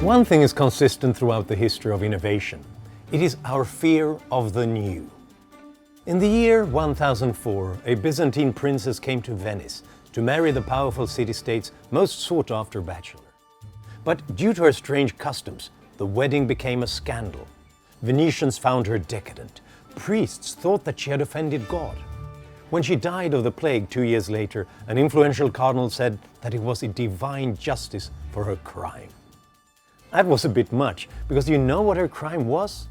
One thing is consistent throughout the history of innovation. It is our fear of the new. In the year 1004, a Byzantine princess came to Venice to marry the powerful city-state's most sought-after bachelor. But due to her strange customs, the wedding became a scandal. Venetians found her decadent. Priests thought that she had offended God. When she died of the plague 2 years later, an influential cardinal said that it was a divine justice for her crime. That was a bit much, because you know what her crime was?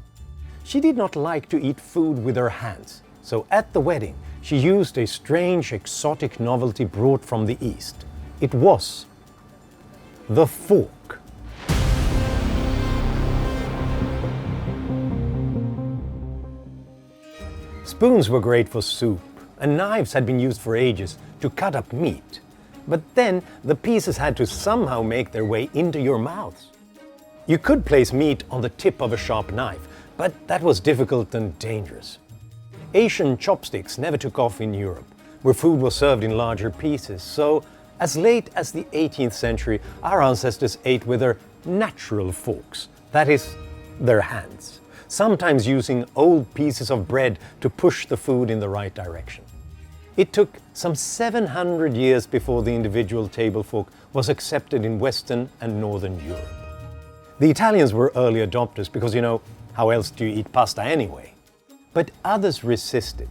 She did not like to eat food with her hands, so at the wedding she used a strange exotic novelty brought from the East. It was the fork. Spoons were great for soup, and knives had been used for ages to cut up meat. But then the pieces had to somehow make their way into your mouths. You could place meat on the tip of a sharp knife, but that was difficult and dangerous. Asian chopsticks never took off in Europe, where food was served in larger pieces, so as late as the 18th century, our ancestors ate with their natural forks, that is, their hands, sometimes using old pieces of bread to push the food in the right direction. It took some 700 years before the individual table fork was accepted in Western and Northern Europe. The Italians were early adopters because, how else do you eat pasta anyway? But others resisted.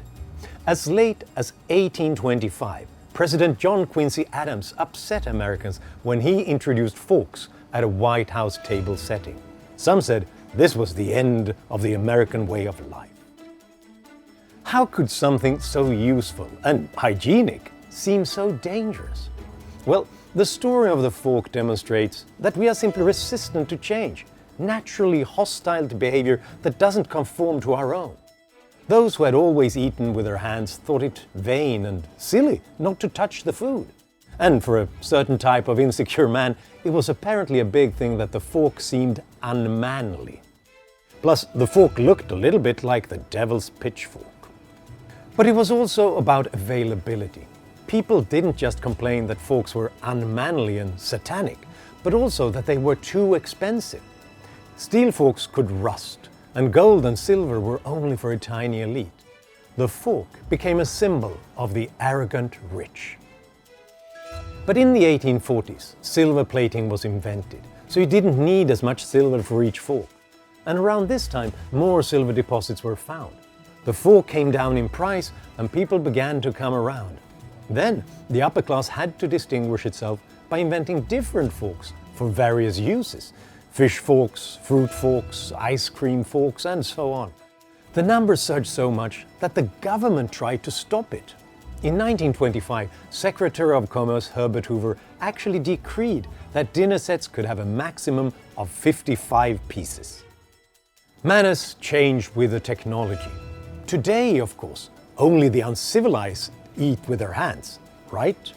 As late as 1825, President John Quincy Adams upset Americans when he introduced forks at a White House table setting. Some said this was the end of the American way of life. How could something so useful and hygienic seem so dangerous? Well, the story of the fork demonstrates that we are simply resistant to change, naturally hostile to behavior that doesn't conform to our own. Those who had always eaten with their hands thought it vain and silly not to touch the food. And for a certain type of insecure man, it was apparently a big thing that the fork seemed unmanly. Plus, the fork looked a little bit like the devil's pitchfork. But it was also about availability. People didn't just complain that forks were unmanly and satanic, but also that they were too expensive. Steel forks could rust, and gold and silver were only for a tiny elite. The fork became a symbol of the arrogant rich. But in the 1840s, silver plating was invented, so you didn't need as much silver for each fork. And around this time, more silver deposits were found. The fork came down in price, and people began to come around. Then, the upper class had to distinguish itself by inventing different forks for various uses. Fish forks, fruit forks, ice cream forks, and so on. The numbers surged so much that the government tried to stop it. In 1925, Secretary of Commerce Herbert Hoover actually decreed that dinner sets could have a maximum of 55 pieces. Manners change with the technology. Today, of course, only the uncivilized eat with their hands, right?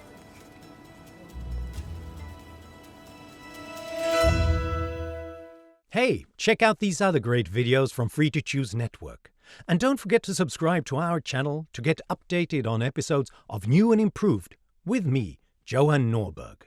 Hey, check out these other great videos from Free to Choose Network. And don't forget to subscribe to our channel to get updated on episodes of New and Improved with me, Johan Norberg.